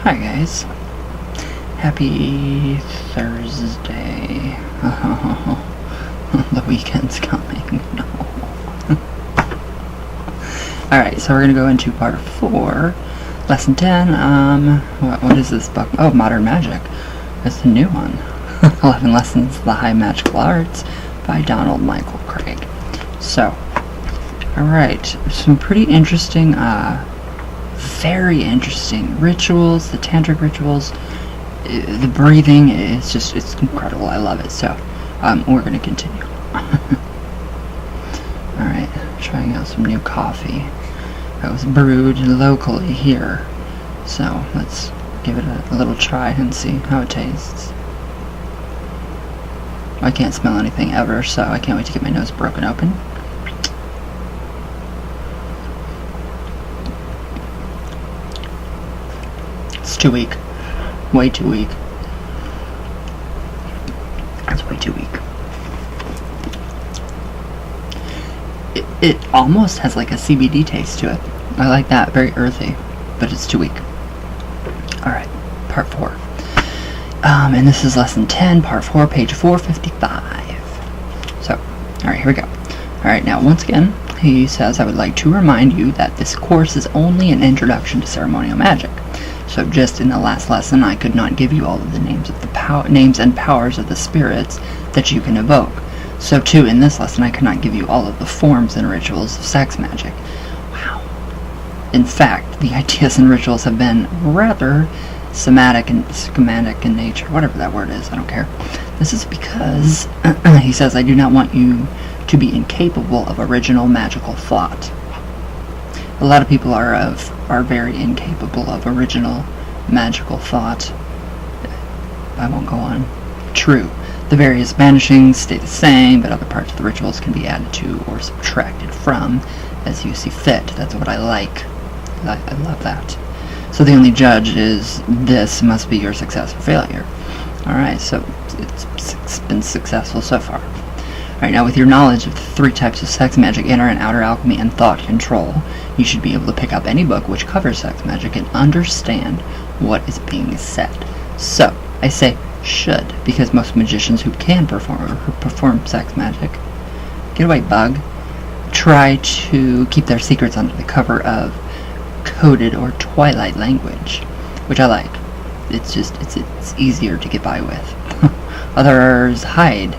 Hi guys. Happy Thursday. The weekend's coming. No. Alright, so we're gonna go into part 4, lesson 10. What is this book? Oh, Modern Magic. That's the new one. 11 Lessons of the High Magical Arts by Donald Michael Craig. So, alright, some pretty interesting, very interesting rituals, the tantric rituals. The breathing is just, it's incredible. I love it. So, we're going to continue. Alright, trying out some new coffee that was brewed locally here. So, let's give it a little try and see how it tastes. I can't smell anything ever, so I can't wait to get my nose broken open. It's too weak. Way too weak. That's way too weak. It almost has like a CBD taste to it. I like that. Very earthy. But it's too weak. Alright. Part 4. And this is lesson 10, part 4, page 455. So, alright, here we go. Alright, now once again, he says, I would like to remind you that this course is only an introduction to ceremonial magic. So just in the last lesson, I could not give you all of the names of the names and powers of the spirits that you can evoke. So too, in this lesson, I could not give you all of the forms and rituals of sex magic. Wow. In fact, the ideas and rituals have been rather schematic in nature, whatever that word is, I don't care. This is because, he says, I do not want you to be incapable of original magical thought. A lot of people are very incapable of original magical thought. I won't go on. True. The various banishings stay the same, but other parts of the rituals can be added to or subtracted from as you see fit. That's what I like. I love that. So the only judge is this must be your success or failure. Alright, so it's been successful so far. Alright, now with your knowledge of the 3 types of sex magic, inner and outer alchemy, and thought control, you should be able to pick up any book which covers sex magic and understand what is being said. So, I say should, because most magicians who can perform sex magic, get away bug, try to keep their secrets under the cover of coded or twilight language, which I like. It's just, it's easier to get by with. Others hide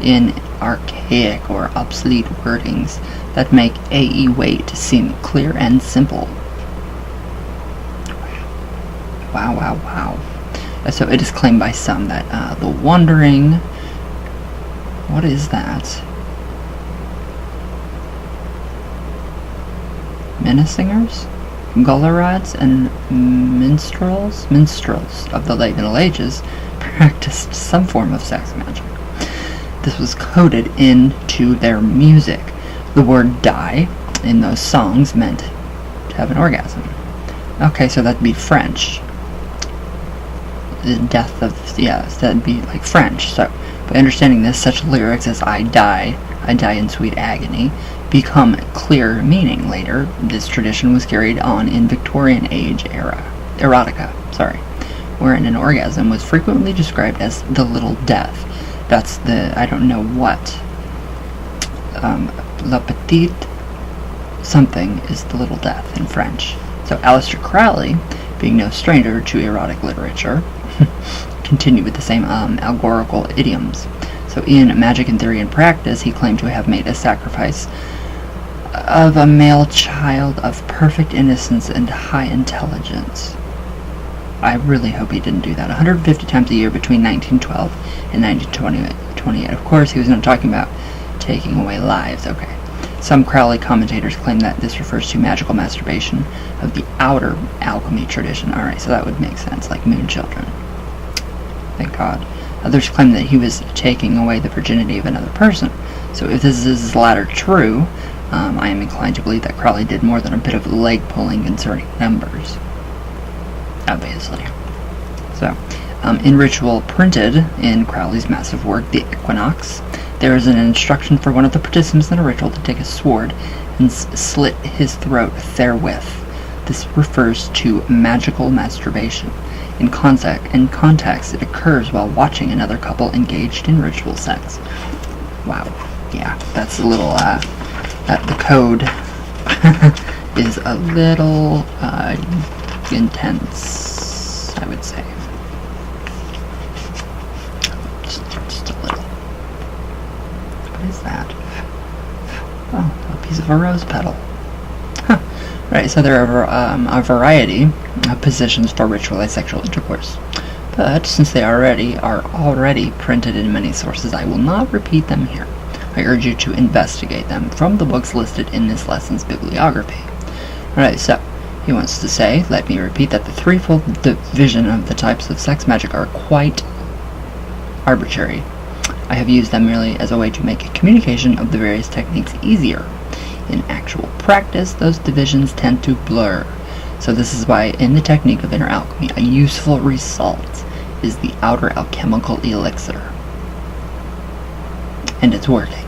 in archaic or obsolete wordings that make AE weight seem clear and simple. Wow. So it is claimed by some that the wandering, what is that? Minnesingers? Gullarads and minstrels of the late Middle Ages practiced some form of sex magic. This was coded into their music. The word die in those songs meant to have an orgasm. Okay, so that'd be French. The death of, yes, that'd be like French. So, by understanding this, such lyrics as I die in sweet agony, become clear meaning later. This tradition was carried on in Victorian age erotica, wherein an orgasm was frequently described as the little death. That's the, I don't know what, la petite something is the little death in French. So Aleister Crowley, being no stranger to erotic literature, continued with the same allegorical idioms. So in Magic in Theory and Practice, he claimed to have made a sacrifice of a male child of perfect innocence and high intelligence. I really hope he didn't do that. 150 times a year between 1912 and 1928. Of course, he was not talking about taking away lives. Okay. Some Crowley commentators claim that this refers to magical masturbation of the outer alchemy tradition. Alright, so that would make sense, like moon children. Thank God. Others claim that he was taking away the virginity of another person. So if this is the latter true, I am inclined to believe that Crowley did more than a bit of leg pulling concerning numbers. Obviously. So, in ritual printed in Crowley's massive work, The Equinox, there is an instruction for one of the participants in a ritual to take a sword and slit his throat therewith. This refers to magical masturbation. In context, it occurs while watching another couple engaged in ritual sex. Wow. Yeah, that's a little, the code is a little, intense, I would say. Just a little. What is that? Oh, a piece of a rose petal. Huh. Right, so there are a variety of positions for ritualized sexual intercourse. But since they are already printed in many sources, I will not repeat them here. I urge you to investigate them from the books listed in this lesson's bibliography. Alright, so he wants to say, let me repeat that the threefold division of the types of sex magic are quite arbitrary. I have used them merely as a way to make communication of the various techniques easier. In actual practice, those divisions tend to blur. So this is why in the technique of inner alchemy, a useful result is the outer alchemical elixir and its wording.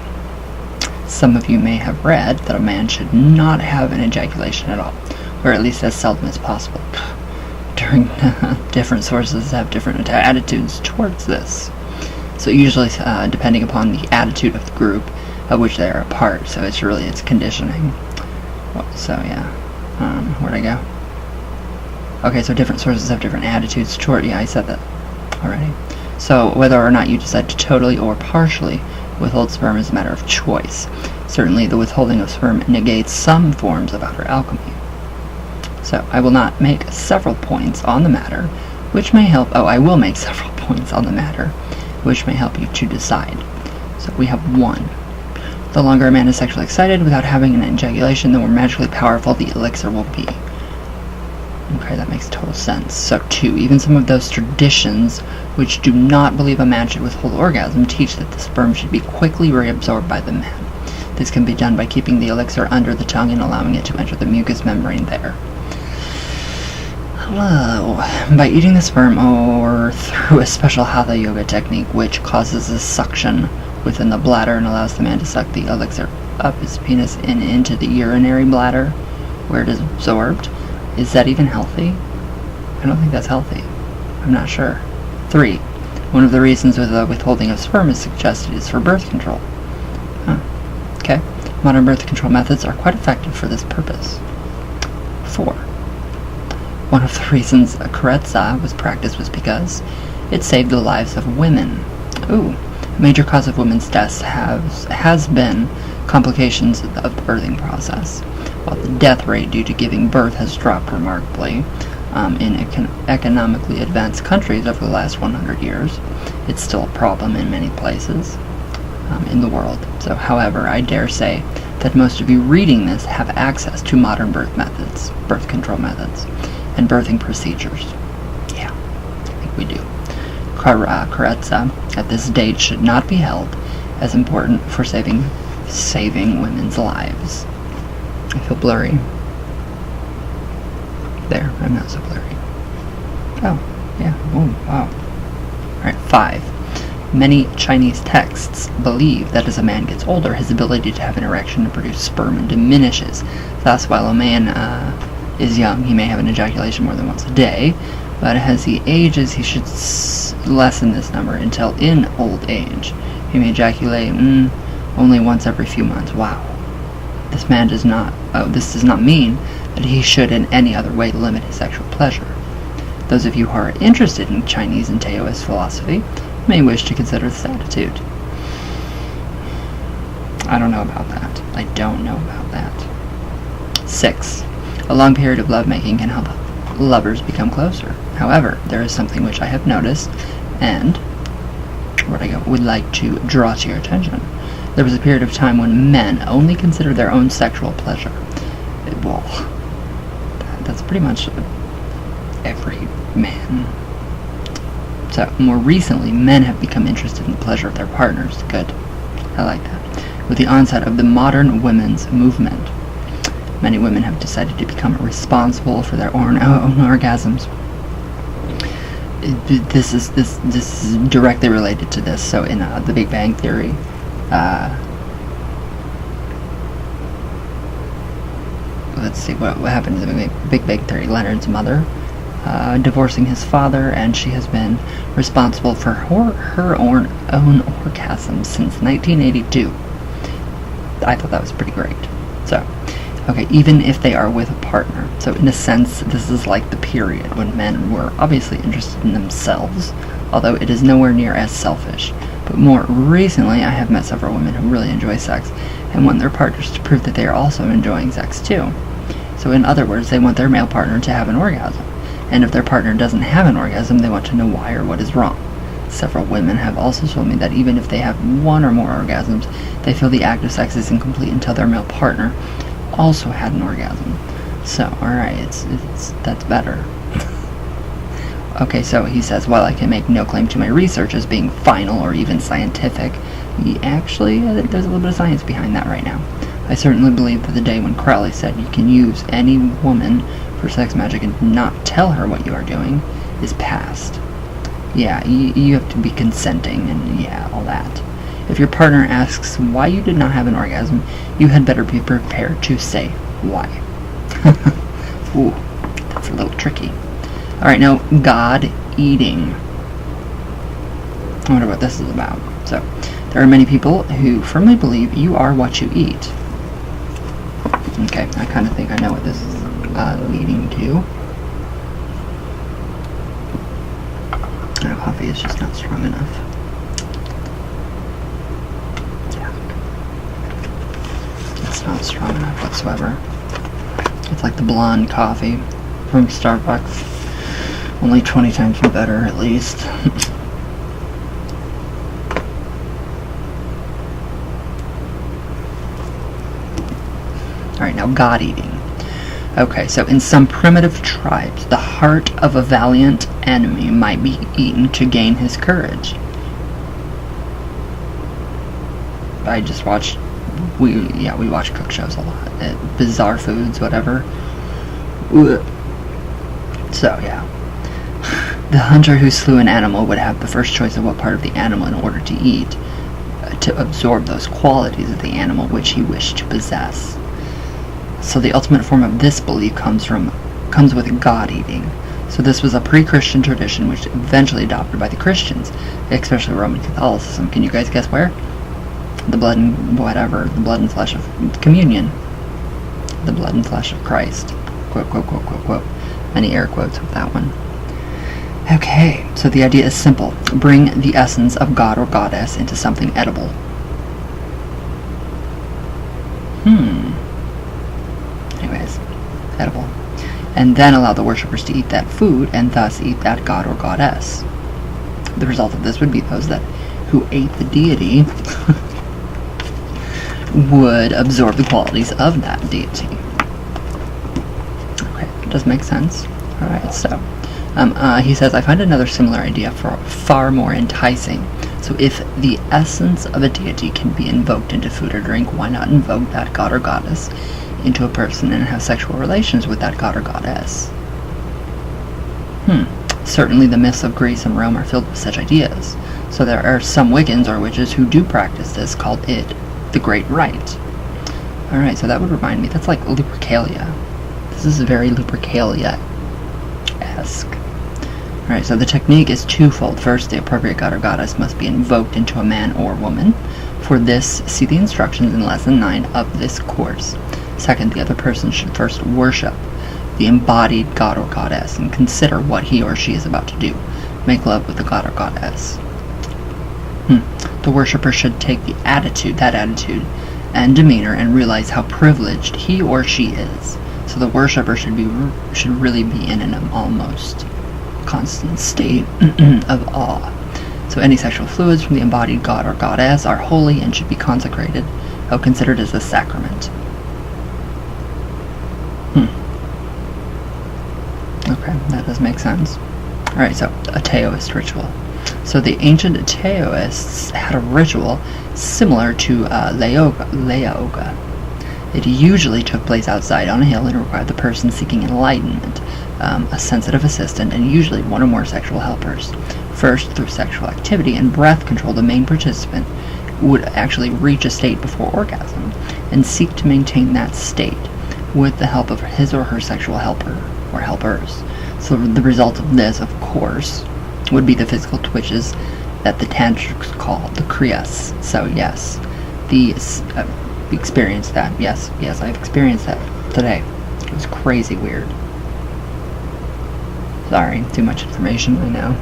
Some of you may have read that a man should not have an ejaculation at all, or at least as seldom as possible. Different sources have different attitudes towards this. So usually depending upon the attitude of the group of which they are a part, so it's conditioning. So yeah, where'd I go? Okay, so different sources have different attitudes toward, yeah, I said that already. So whether or not you decide to totally or partially withhold sperm is a matter of choice. Certainly the withholding of sperm negates some forms of outer alchemy. So I will not make several points on the matter, which may help, I will make several points on the matter, which may help you to decide. So we have 1. The longer a man is sexually excited without having an ejaculation, the more magically powerful the elixir will be. Okay, that makes total sense. So 2. Even some of those traditions which do not believe a man should withhold orgasm teach that the sperm should be quickly reabsorbed by the man. This can be done by keeping the elixir under the tongue and allowing it to enter the mucous membrane there. Hello. By eating the sperm or through a special hatha yoga technique which causes a suction within the bladder and allows the man to suck the elixir up his penis and into the urinary bladder where it is absorbed. Is that even healthy? I don't think that's healthy. I'm not sure. 3. One of the reasons the withholding of sperm is suggested is for birth control. Okay. Modern birth control methods are quite effective for this purpose. 4. One of the reasons Karetsa was practiced was because it saved the lives of women. Ooh. A major cause of women's deaths has been complications of the birthing process. While the death rate due to giving birth has dropped remarkably in economically advanced countries over the last 100 years, it's still a problem in many places in the world. So, however, I dare say that most of you reading this have access to modern birth control methods, and birthing procedures. Yeah, I think we do. Karetsa at this date should not be held as important for saving women's lives. I feel blurry. There, I'm not so blurry. Oh, yeah, oh, wow. Alright, 5. Many Chinese texts believe that as a man gets older, his ability to have an erection and produce sperm diminishes. Thus, while a man is young, he may have an ejaculation more than once a day, but as he ages, he should lessen this number until in old age he may ejaculate only once every few months. Wow. This does not mean that he should in any other way limit his sexual pleasure. Those of you who are interested in Chinese and Taoist philosophy may wish to consider this attitude. I don't know about that. I don't know about that. 6. A long period of lovemaking can help lovers become closer. However, there is something which I have noticed and would like to draw to your attention. There was a period of time when men only considered their own sexual pleasure. Well, that's pretty much every man. So, more recently, men have become interested in the pleasure of their partners. Good. I like that. With the onset of the modern women's movement, many women have decided to become responsible for their own orgasms. This is directly related to this. So in the Big Bang Theory, let's see what happened to the Big Bang Theory. Leonard's mother, divorcing his father, and she has been responsible for her own orgasms since 1982. I thought that was pretty great. So, okay, even if they are with a partner. So in a sense, this is like the period when men were obviously interested in themselves, although it is nowhere near as selfish. But more recently, I have met several women who really enjoy sex and want their partners to prove that they are also enjoying sex too. So in other words, they want their male partner to have an orgasm. And if their partner doesn't have an orgasm, they want to know why or what is wrong. Several women have also told me that even if they have one or more orgasms, they feel the act of sex is incomplete until their male partner also had an orgasm. So, alright, that's better. Okay, so he says, while I can make no claim to my research as being final or even scientific, actually, there's a little bit of science behind that right now. I certainly believe that the day when Crowley said you can use any woman for sex magic and not tell her what you are doing is past. Yeah, you have to be consenting and yeah, all that. If your partner asks why you did not have an orgasm, you had better be prepared to say why. Ooh, that's a little tricky. Alright, now, God eating. I wonder what this is about. So, there are many people who firmly believe you are what you eat. Okay, I kind of think I know what this is leading to. My coffee is just not strong enough. Yeah. It's not strong enough whatsoever. It's like the blonde coffee from Starbucks. Only 20 times better, at least. Alright, now God eating. Okay, so in some primitive tribes, the heart of a valiant enemy might be eaten to gain his courage. I just watched, we watch cook shows a lot. Bizarre Foods, whatever. So, yeah. The hunter who slew an animal would have the first choice of what part of the animal in order to eat, to absorb those qualities of the animal which he wished to possess. So the ultimate form of this belief comes with God eating. So this was a pre-Christian tradition which eventually adopted by the Christians, especially Roman Catholicism. Can you guys guess where? The blood and whatever, the blood and flesh of communion. The blood and flesh of Christ. Quote, quote, quote, quote, quote. Many air quotes with that one. Okay, so the idea is simple. Bring the essence of God or goddess into something edible. Anyways, edible. And then allow the worshippers to eat that food and thus eat that god or goddess. The result of this would be those who ate the deity would absorb the qualities of that deity. Okay, does make sense. Alright, so he says, I find another similar idea far more enticing. So if the essence of a deity can be invoked into food or drink, why not invoke that god or goddess into a person and have sexual relations with that god or goddess? Certainly the myths of Greece and Rome are filled with such ideas. So there are some Wiccans or witches who do practice this, called it the Great Rite. Alright, so that would remind me, that's like Lupercalia. This is very Lupercalia-esque. Alright, so the technique is twofold. First, the appropriate god or goddess must be invoked into a man or woman. For this, see the instructions in Lesson 9 of this course. Second, the other person should first worship the embodied god or goddess and consider what he or she is about to do. Make love with the god or goddess. The worshipper should take that attitude and demeanor and realize how privileged he or she is. So the worshipper should really be in an almost constant state of awe. So any sexual fluids from the embodied god or goddess are holy and should be consecrated, or considered as a sacrament. Okay, that does make sense. Alright, so a Taoist ritual. So the ancient Taoists had a ritual similar to Laoga. It usually took place outside on a hill and required the person seeking enlightenment, a sensitive assistant, and usually one or more sexual helpers. First, through sexual activity and breath control, the main participant would actually reach a state before orgasm and seek to maintain that state. with the help of his or her sexual helper or helpers. So the result of this, of course, would be the physical twitches that the tantrics call the kriyas. So yes, experienced that. Yes, I've experienced that today. It was crazy weird. Sorry, too much information, I know.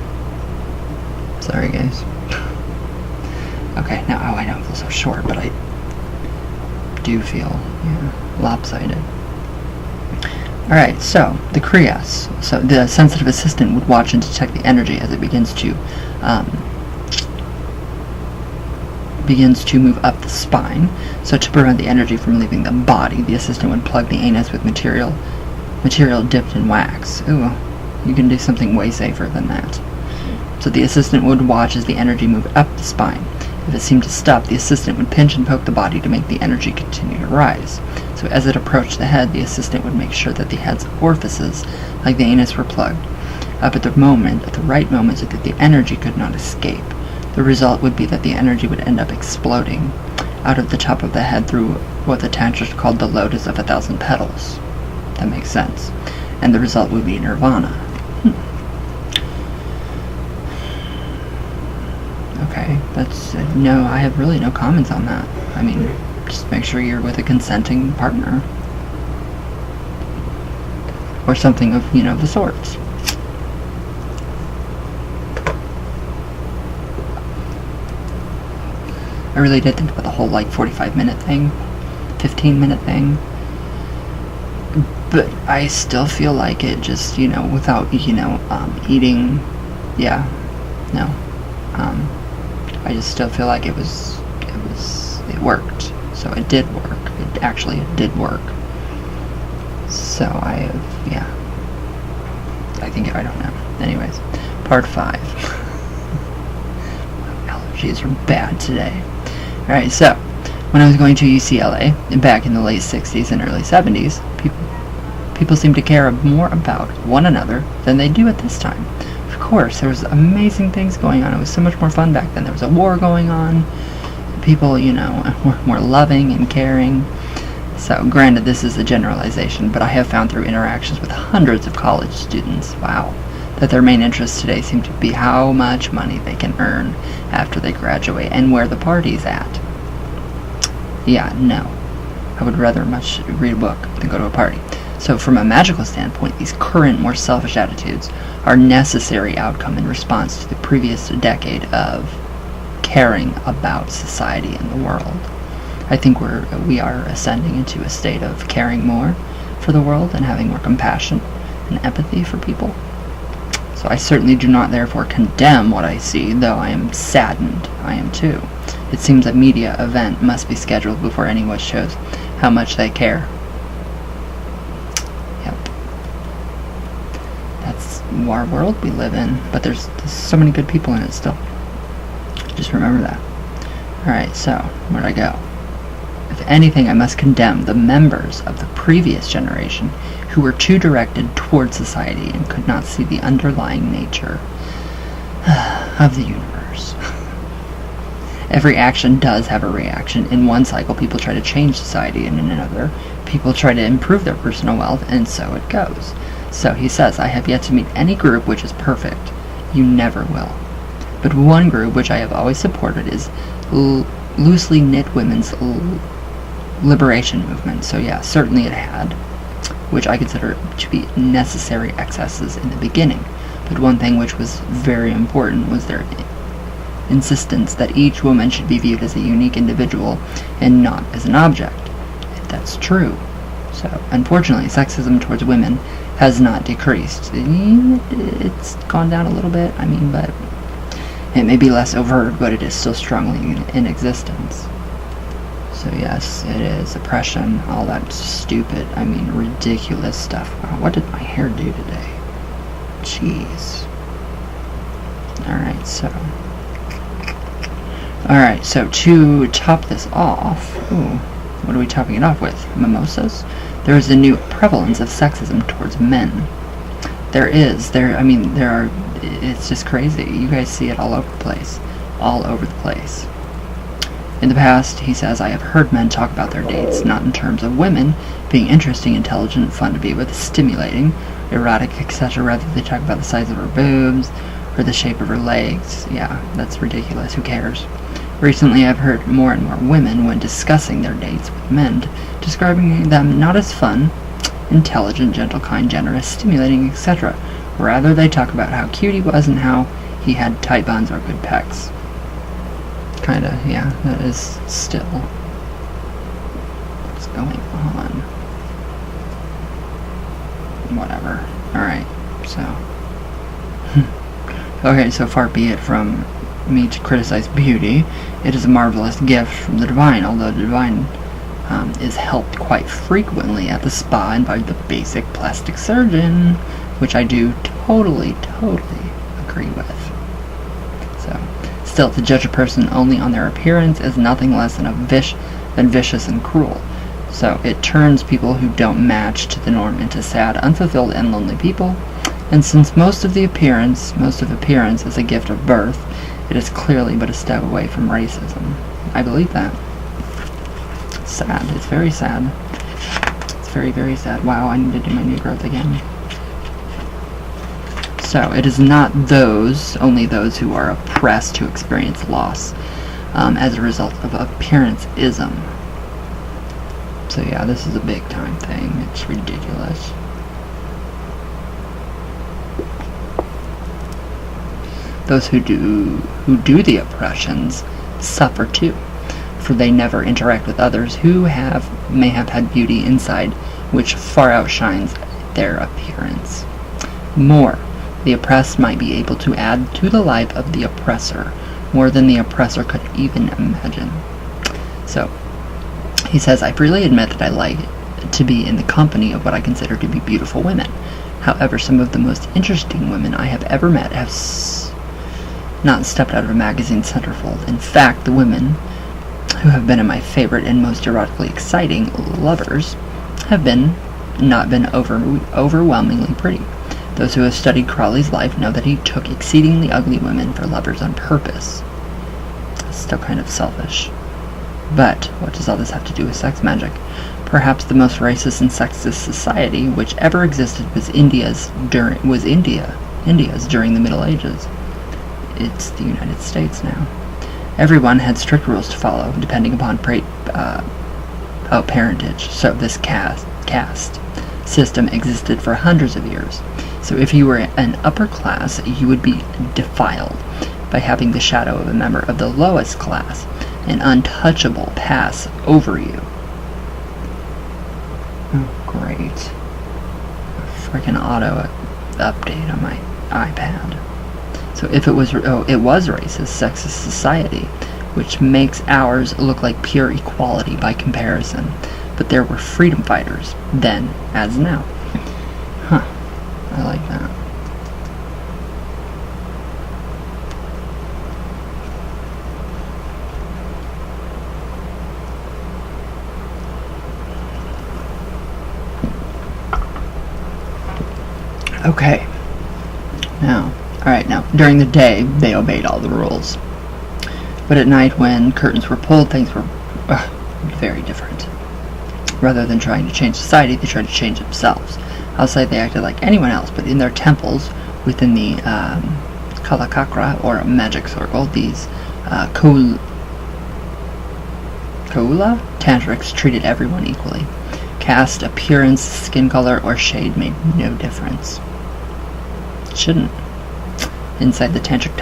Sorry, guys. Okay, now, I don't feel so short, but I do feel, lopsided. Alright, so, the kriyas. So, the sensitive assistant would watch and detect the energy as it begins to move up the spine. So, to prevent the energy from leaving the body, the assistant would plug the anus with material dipped in wax. Ooh, you can do something way safer than that. So, the assistant would watch as the energy moved up the spine. If it seemed to stop, the assistant would pinch and poke the body to make the energy continue to rise. So as it approached the head, the assistant would make sure that the head's orifices, like the anus, were plugged up at the right moment, so that the energy could not escape. The result would be that the energy would end up exploding out of the top of the head through what the tantrists called the lotus of 1,000 petals. That makes sense. And the result would be nirvana. Okay, I have really no comments on that. I mean, just make sure you're with a consenting partner. Or something of, the sorts. I really did think about the whole, 45-minute thing, 15-minute thing. But I still feel like it just, without, eating, I just still feel like it worked. So it did work. It did work. So I don't know. Anyways, part 5. Allergies are bad today. Alright, so, when I was going to UCLA, back in the late 60s and early 70s, people seemed to care more about one another than they do at this time. Of course, there was amazing things going on. It was so much more fun back then. There was a war going on. People, were more loving and caring. So, granted, this is a generalization, but I have found through interactions with hundreds of college students, that their main interests today seem to be how much money they can earn after they graduate and where the party's at. Yeah, no. I would rather much read a book than go to a party. So from a magical standpoint, these current, more selfish attitudes are necessary outcome in response to the previous decade of caring about society and the world. I think we are ascending into a state of caring more for the world and having more compassion and empathy for people. So I certainly do not therefore condemn what I see, though I am saddened. I am too. It seems a media event must be scheduled before anyone shows how much they care. Yep. That's our world we live in, but there's so many good people in it still. Just remember that. Alright, so, where'd I go? If anything, I must condemn the members of the previous generation who were too directed toward society and could not see the underlying nature of the universe. Every action does have a reaction. In one cycle, people try to change society, and in another, people try to improve their personal wealth, and so it goes. So he says, I have yet to meet any group which is perfect. You never will. But one group which I have always supported is loosely knit women's liberation movement. So yeah, certainly it had, which I consider to be necessary excesses in the beginning. But one thing which was very important was their insistence that each woman should be viewed as a unique individual and not as an object. That's true. So, unfortunately, sexism towards women has not decreased. It's gone down a little bit, but it may be less overt, but it is still strongly in existence. So yes, it is. Oppression, all that stupid, ridiculous stuff. Wow, what did my hair do today? Jeez. Alright, so to top this off, what are we topping it off with? Mimosas? There is a new prevalence of sexism towards men. It's just crazy. You guys see it all over the place. In the past, he says, I have heard men talk about their dates, not in terms of women being interesting, intelligent, fun to be with, stimulating, erotic, etc. Rather, they talk about the size of her boobs or the shape of her legs. Yeah, that's ridiculous. Who cares? Recently, I've heard more and more women, when discussing their dates with men, describing them not as fun, intelligent, gentle, kind, generous, stimulating, etc. Rather, they talk about how cute he was and how he had tight buns or good pecs. Kinda, yeah, that is still what's going on. Whatever. Alright, so. Okay, so far be it from me to criticize beauty. It is a marvelous gift from the divine, although the divine is helped quite frequently at the spa and by the basic plastic surgeon, which I do totally agree with. So, still, to judge a person only on their appearance is nothing less than vicious and cruel. So it turns people who don't match to the norm into sad, unfulfilled, and lonely people. And since most of appearance is a gift of birth, it is clearly but a step away from racism. I believe that. It's sad. It's very sad. It's very sad. Wow, I need to do my new growth again. So, it is not only those who are oppressed who experience loss as a result of appearanceism. So yeah, this is a big time thing. It's ridiculous. Those who do the oppressions suffer too, for they never interact with others who may have had beauty inside which far outshines their appearance. More, the oppressed might be able to add to the life of the oppressor more than the oppressor could even imagine. So, he says, I freely admit that I like to be in the company of what I consider to be beautiful women. However, some of the most interesting women I have ever met have not stepped out of a magazine centerfold. In fact, the women who have been my favorite and most erotically exciting lovers have not been overwhelmingly pretty. Those who have studied Crowley's life know that he took exceedingly ugly women for lovers on purpose. It's still kind of selfish. But what does all this have to do with sex magic? Perhaps the most racist and sexist society which ever existed was India's during the Middle Ages. It's the United States now. Everyone had strict rules to follow, depending upon parentage. So this caste system existed for hundreds of years. So if you were an upper class, you would be defiled by having the shadow of a member of the lowest class, an untouchable, pass over you. Oh, great. A freaking auto update on my iPad. So if it was racist, sexist society, which makes ours look like pure equality by comparison. But there were freedom fighters, then as now. Huh. I like that. Okay. Now, during the day, they obeyed all the rules. But at night, when curtains were pulled, things were very different. Rather than trying to change society, they tried to change themselves. Outside, they acted like anyone else, but in their temples, within the Kalakakra, or magic circle, these Kaula tantrics treated everyone equally. Caste, appearance, skin color, or shade made no difference. It shouldn't. Inside the tantric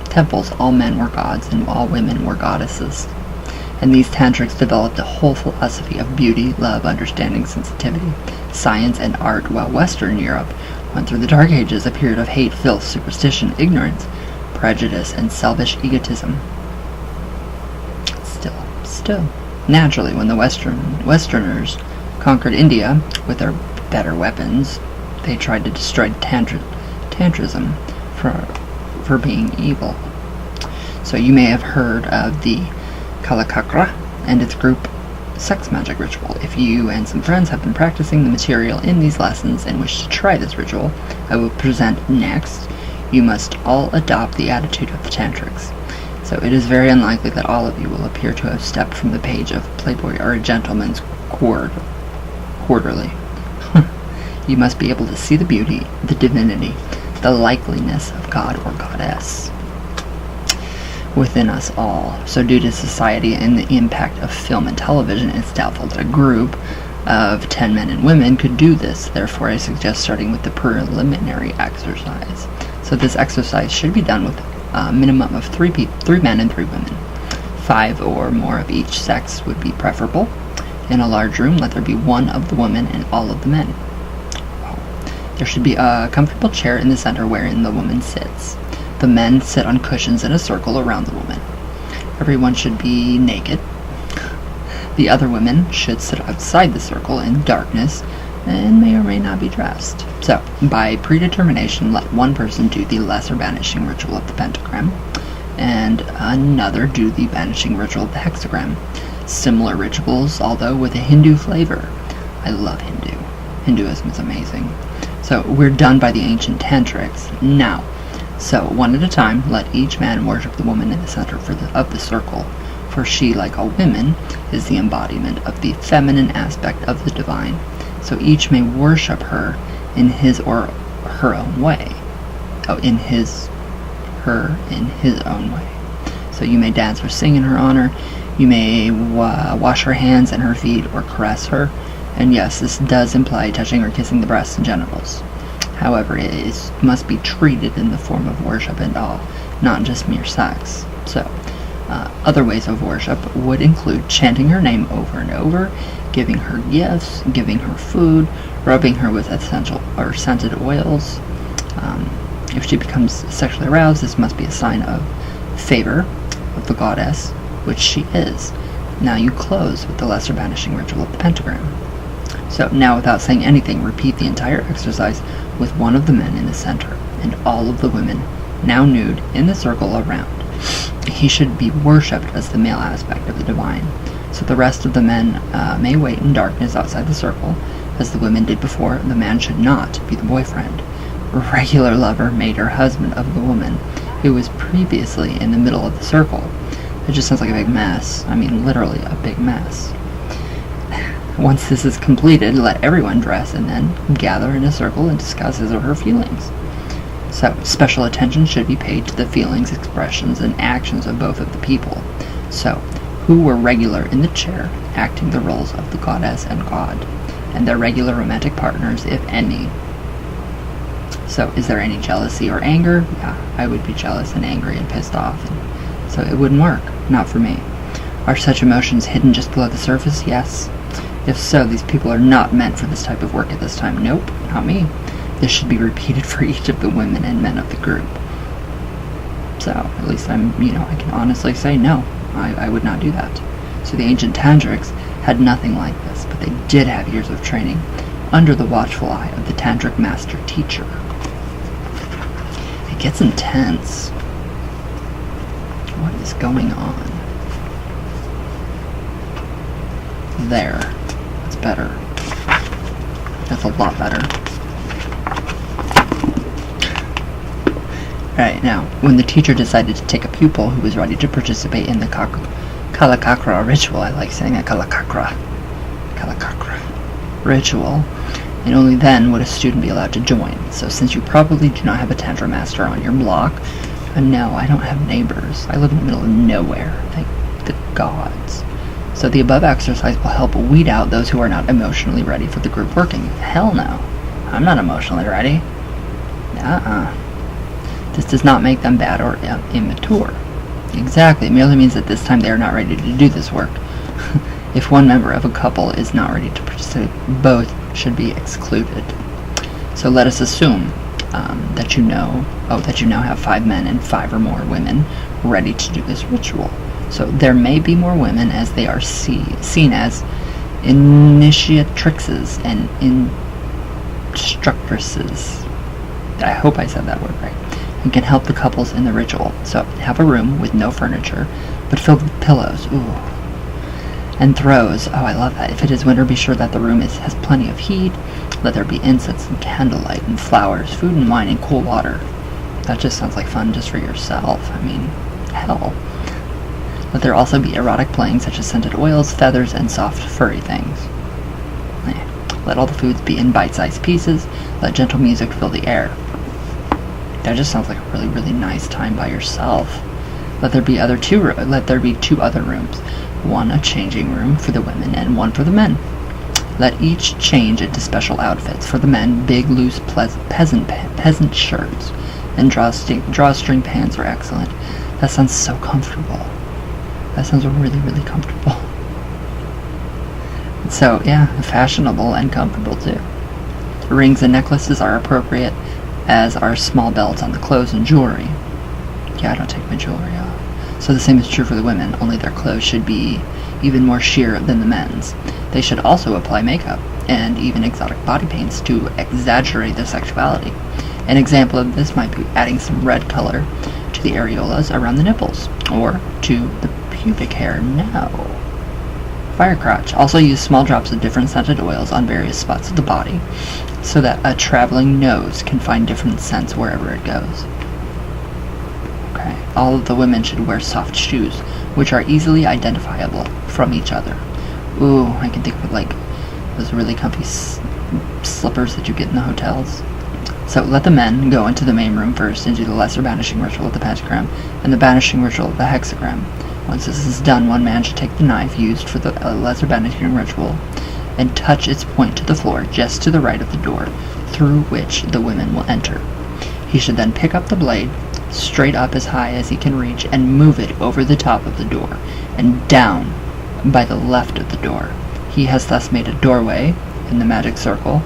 temples, all men were gods and all women were goddesses. And these tantrics developed a whole philosophy of beauty, love, understanding, sensitivity, science, and art, while Western Europe went through the Dark Ages, a period of hate, filth, superstition, ignorance, prejudice, and selfish egotism. Still, naturally, when the Westerners conquered India with their better weapons, they tried to destroy tantrism for being evil. So you may have heard of the Kalakakra and its group sex magic ritual. If you and some friends have been practicing the material in these lessons and wish to try this ritual I will present next, you must all adopt the attitude of the tantrics. So it is very unlikely that all of you will appear to have stepped from the page of Playboy or a Gentleman's Quarterly. You must be able to see the beauty, the divinity, the likeliness of God or Goddess within us all. So due to society and the impact of film and television, it's doubtful that a group of 10 men and women could do this. Therefore, I suggest starting with the preliminary exercise. So this exercise should be done with a minimum of 3 men and 3 women. 5 or more of each sex would be preferable. In a large room, let there be 1 of the women and all of the men. There should be a comfortable chair in the center wherein the woman sits. The men sit on cushions in a circle around the woman. Everyone should be naked. The other women should sit outside the circle in darkness and may or may not be dressed. So, by predetermination, let one person do the lesser banishing ritual of the pentagram, and another do the banishing ritual of the hexagram. Similar rituals, although with a Hindu flavor. I love Hindu. Hinduism is amazing. So, we're done by the ancient tantrics. Now, so one at a time, let each man worship the woman in the center of the circle, for she, like all women, is the embodiment of the feminine aspect of the divine. So each may worship her in his or her own way. In his own way. So you may dance or sing in her honor. You may wash her hands and her feet or caress her. And yes, this does imply touching or kissing the breasts and genitals. However, it must be treated in the form of worship and awe, not just mere sex. So, other ways of worship would include chanting her name over and over, giving her gifts, giving her food, rubbing her with essential or scented oils. If she becomes sexually aroused, this must be a sign of favor of the goddess, which she is. Now you close with the lesser banishing ritual of the pentagram. So now, without saying anything, repeat the entire exercise with one of the men in the center, and all of the women, now nude, in the circle around. He should be worshipped as the male aspect of the divine. So the rest of the men may wait in darkness outside the circle, as the women did before. The man should not be the boyfriend. A regular lover made her husband of the woman, who was previously in the middle of the circle. It just sounds like a big mess. I mean, literally a big mess. Once this is completed, let everyone dress and then gather in a circle and discuss his or her feelings. So, special attention should be paid to the feelings, expressions, and actions of both of the people. So, who were regular in the chair, acting the roles of the goddess and god, and their regular romantic partners, if any. So, is there any jealousy or anger? Yeah, I would be jealous and angry and pissed off. And so it wouldn't work. Not for me. Are such emotions hidden just below the surface? Yes. If so, these people are not meant for this type of work at this time. Nope, not me. This should be repeated for each of the women and men of the group. So, at least I can honestly say no, I would not do that. So the ancient tantrics had nothing like this, but they did have years of training under the watchful eye of the tantric master teacher. It gets intense. What is going on? There. That's better. That's a lot better. Alright, now, when the teacher decided to take a pupil who was ready to participate in the Kalakakra ritual, I like saying that, Kalakakra ritual, and only then would a student be allowed to join. So since you probably do not have a tantra master on your block, and no, I don't have neighbors. I live in the middle of nowhere, thank the gods. So the above exercise will help weed out those who are not emotionally ready for the group working. Hell no. I'm not emotionally ready. This does not make them bad or immature. Exactly. It merely means that this time they are not ready to do this work. If one member of a couple is not ready to participate, both should be excluded. So let us assume that you now have 5 men and 5 or more women ready to do this ritual. So there may be more women, as they are seen as initiatrixes and instructresses. I hope I said that word right. And can help the couples in the ritual. So have a room with no furniture, but filled with pillows. Ooh. And throws. Oh, I love that. If it is winter, be sure that the room has plenty of heat. Let there be incense and candlelight and flowers, food and wine and cool water. That just sounds like fun just for yourself. I mean, hell. Let there also be erotic playing, such as scented oils, feathers, and soft furry things. Let all the foods be in bite-sized pieces. Let gentle music fill the air. That just sounds like a really, really nice time by yourself. Let there be two other rooms. One a changing room for the women and one for the men. Let each change into special outfits. For the men, big, loose, peasant shirts and drawstring pants are excellent. That sounds so comfortable. That sounds really, really comfortable. So, yeah, fashionable and comfortable too. Rings and necklaces are appropriate, as are small belts on the clothes and jewelry. Yeah, I don't take my jewelry off. So the same is true for the women, only their clothes should be even more sheer than the men's. They should also apply makeup, and even exotic body paints to exaggerate their sexuality. An example of this might be adding some red color to the areolas around the nipples, or to the pubic hair. No. Fire crotch. Also use small drops of different scented oils on various spots of the body, so that a traveling nose can find different scents wherever it goes. Okay. All of the women should wear soft shoes, which are easily identifiable from each other. Ooh, I can think of like those really comfy slippers that you get in the hotels. So let the men go into the main room first and do the lesser banishing ritual of the pentagram and the banishing ritual of the hexagram. Once this is done, one man should take the knife used for the lesser banishing ritual and touch its point to the floor just to the right of the door through which the women will enter. He should then pick up the blade straight up as high as he can reach and move it over the top of the door and down by the left of the door. He has thus made a doorway in the magic circle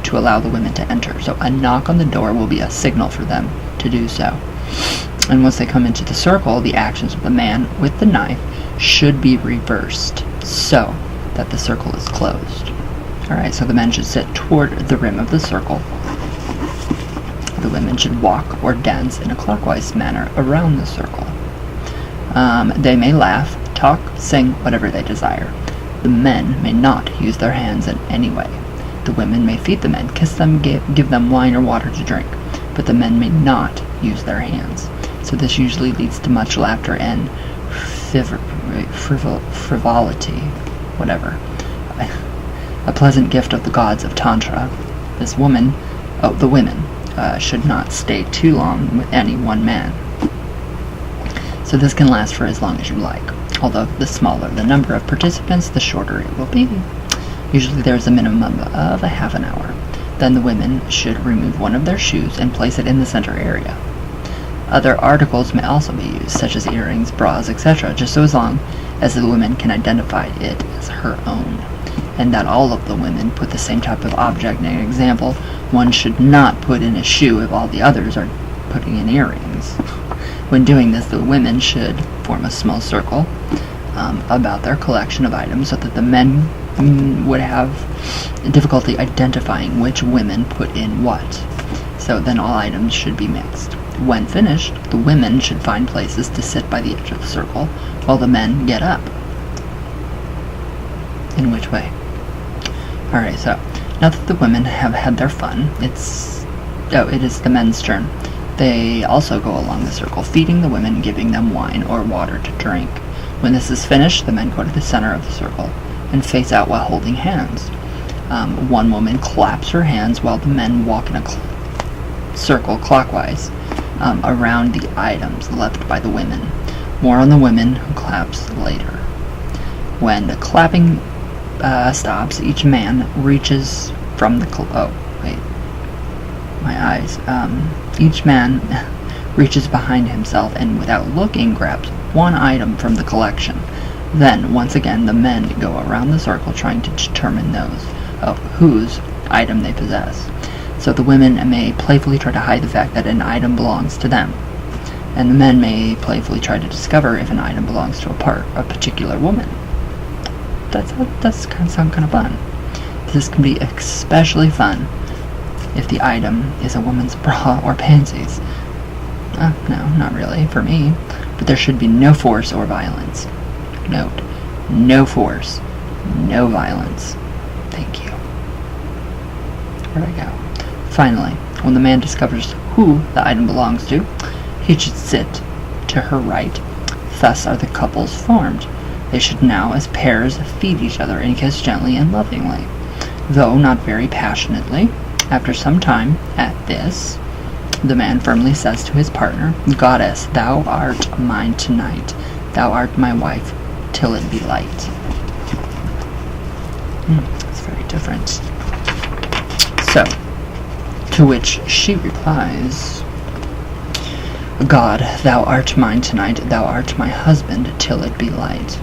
to allow the women to enter. So a knock on the door will be a signal for them to do so. And once they come into the circle, the actions of the man with the knife should be reversed so that the circle is closed. Alright, so the men should sit toward the rim of the circle. The women should walk or dance in a clockwise manner around the circle. They may laugh, talk, sing, whatever they desire. The men may not use their hands in any way. The women may feed the men, kiss them, give them wine or water to drink, but the men may not use their hands. So this usually leads to much laughter and frivolity, whatever. A pleasant gift of the gods of Tantra. The women should not stay too long with any one man. So this can last for as long as you like, although the smaller the number of participants, the shorter it will be. Usually there is a minimum of a half an hour. Then the women should remove one of their shoes and place it in the center area. Other articles may also be used, such as earrings, bras, etc., just so as long as the woman can identify it as her own, and that all of the women put the same type of object. In an example, one should not put in a shoe if all the others are putting in earrings. When doing this, the women should form a small circle about their collection of items so that the men would have difficulty identifying which women put in what. So then all items should be mixed. When finished, the women should find places to sit by the edge of the circle while the men get up. In which way? Alright, so now that the women have had their fun, it is the men's turn. They also go along the circle, feeding the women, giving them wine or water to drink. When this is finished, the men go to the center of the circle and face out while holding hands. One woman claps her hands while the men walk in a circle clockwise around the items left by the women. More on the women who claps later. When the clapping stops, each man reaches from the each man reaches behind himself and without looking grabs one item from the collection. Then, once again, the men go around the circle trying to determine whose item they possess. So the women may playfully try to hide the fact that an item belongs to them, and the men may playfully try to discover if an item belongs to a particular woman. That's kind of sound kind of fun. This can be especially fun if the item is a woman's bra or panties. No, not really, for me. But there should be no force or violence. Note, no force, no violence. Thank you. Where'd I go? Finally, when the man discovers who the item belongs to, he should sit to her right, thus are the couples formed. They should now, as pairs, feed each other and kiss gently and lovingly, though not very passionately. After some time at this, the man firmly says to his partner, "Goddess, thou art mine tonight. Thou art my wife, till it be light." It's very different. So, to which she replies, "God, thou art mine tonight. Thou art my husband, till it be light."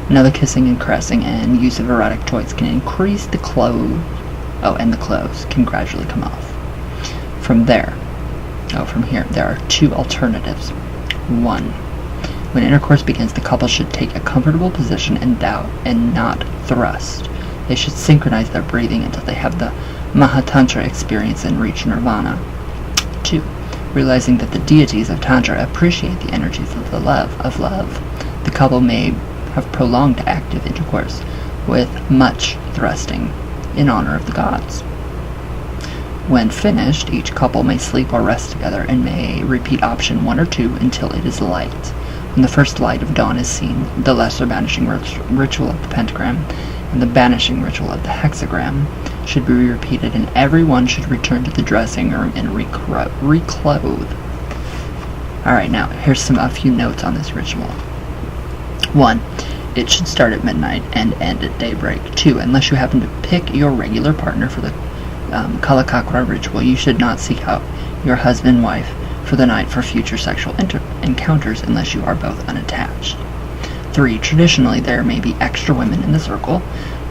Now the kissing and caressing and use of erotic toys can increase the clothes. And the clothes can gradually come off. From here, there are two alternatives. 1. When intercourse begins, the couple should take a comfortable position and not thrust. They should synchronize their breathing until they have the Mahatantra experience and reach nirvana. 2. Realizing that the deities of Tantra appreciate the energies of love, the couple may have prolonged active intercourse with much thrusting in honor of the gods. When finished, each couple may sleep or rest together and may repeat option 1 or 2 until it is light. When the first light of dawn is seen, the lesser banishing ritual of the pentagram and the banishing ritual of the hexagram should be repeated, and everyone should return to the dressing room and reclothe. Alright, now here's a few notes on this ritual. 1. It should start at midnight and end at daybreak. 2. Unless you happen to pick your regular partner for the Kalakakra ritual, you should not seek out your husband-wife for the night for future sexual encounters unless you are both unattached. 3. Traditionally, there may be extra women in the circle.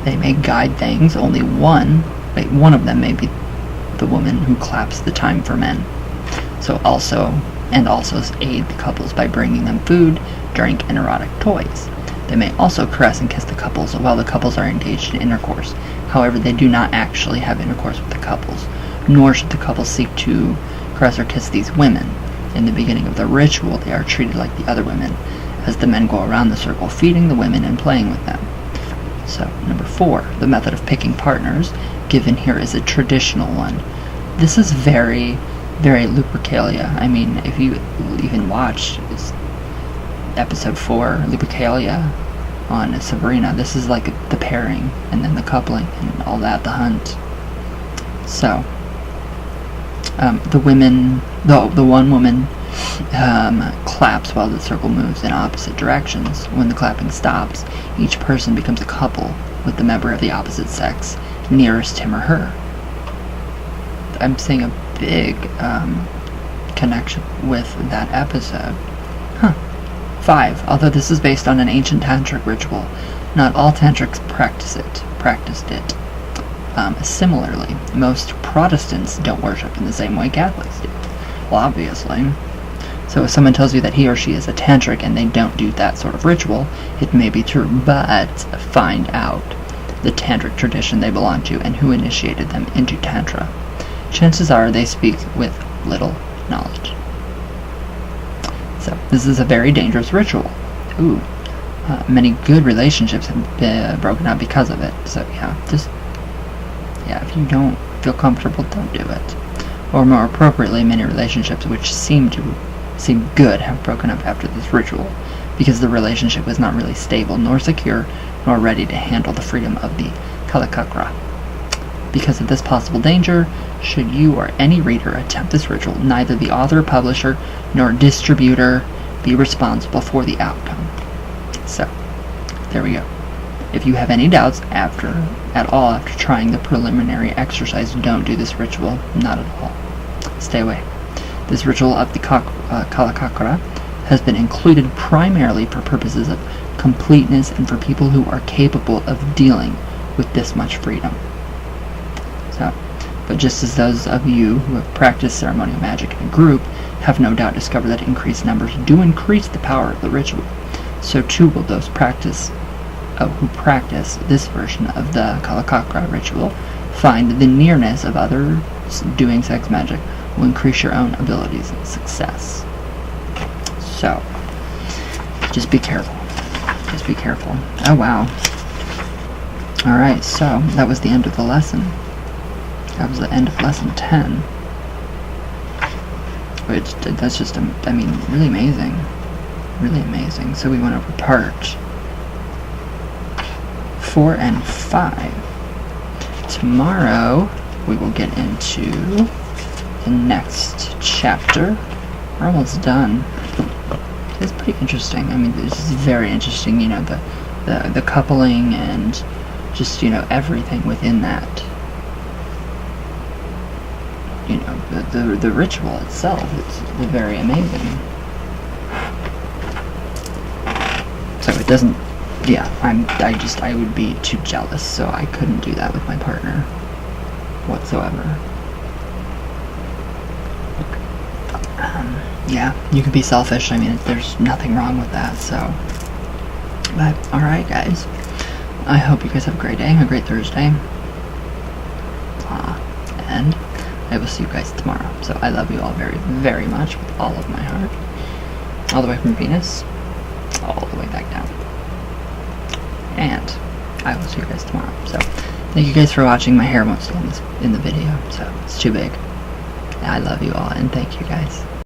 They may guide things. Only one of them may be the woman who claps the time for men. So also aid the couples by bringing them food, drink, and erotic toys. They may also caress and kiss the couples while the couples are engaged in intercourse. However, they do not actually have intercourse with the couples, nor should the couples seek to caress or kiss these women. In the beginning of the ritual, they are treated like the other women, as the men go around the circle feeding the women and playing with them. So, number 4, the method of picking partners given here is a traditional one. This is very, very Lupercalia. I mean, if you even watched episode 4, Lupercalia, on Sabrina, this is like the pairing, and then the coupling, and all that, the hunt. So, the one woman claps while the circle moves in opposite directions. When the clapping stops, each person becomes a couple with the member of the opposite sex nearest him or her. I'm seeing a big connection with that episode. 5. Although this is based on an ancient tantric ritual, not all tantrics practiced it. Similarly, most Protestants don't worship in the same way Catholics do. Well, obviously. So if someone tells you that he or she is a tantric and they don't do that sort of ritual, it may be true, but find out the tantric tradition they belong to and who initiated them into tantra. Chances are they speak with little knowledge. So, this is a very dangerous ritual. Many good relationships have been broken up because of it. So, if you don't feel comfortable, don't do it. Or more appropriately, many relationships which seem good have broken up after this ritual, because the relationship was not really stable, nor secure, nor ready to handle the freedom of the Kalakakra. Because of this possible danger, should you or any reader attempt this ritual, neither the author, publisher, nor distributor be responsible for the outcome. So, there we go. If you have any doubts after trying the preliminary exercise, don't do this ritual. Not at all. Stay away. This ritual of the Kalakakra has been included primarily for purposes of completeness and for people who are capable of dealing with this much freedom. But just as those of you who have practiced ceremonial magic in a group have no doubt discovered that increased numbers do increase the power of the ritual, so too will those who practice this version of the Kalakakra ritual find the nearness of others doing sex magic will increase your own abilities and success. So, just be careful. Just be careful. Oh, wow. Alright, so that was the end of the lesson. That was the end of lesson 10. Which, that's just, really amazing. really amazing. So we went over part 4 and 5. Tomorrow we will get into the next chapter. We're almost done. It's pretty interesting. I mean, this is very interesting, you know, the coupling and just, you know, everything within that. You know, the ritual itself, it's very amazing. So it doesn't, yeah, I would be too jealous, so I couldn't do that with my partner whatsoever. Yeah, you can be selfish. I mean, there's nothing wrong with that, so. But, alright, guys. I hope you guys have a great day, a great Thursday. And I will see you guys tomorrow. So, I love you all very, very much with all of my heart. All the way from Venus, all the way back down. And I will see you guys tomorrow. So, thank you guys for watching. My hair won't stay in the video, so it's too big. I love you all, and thank you guys.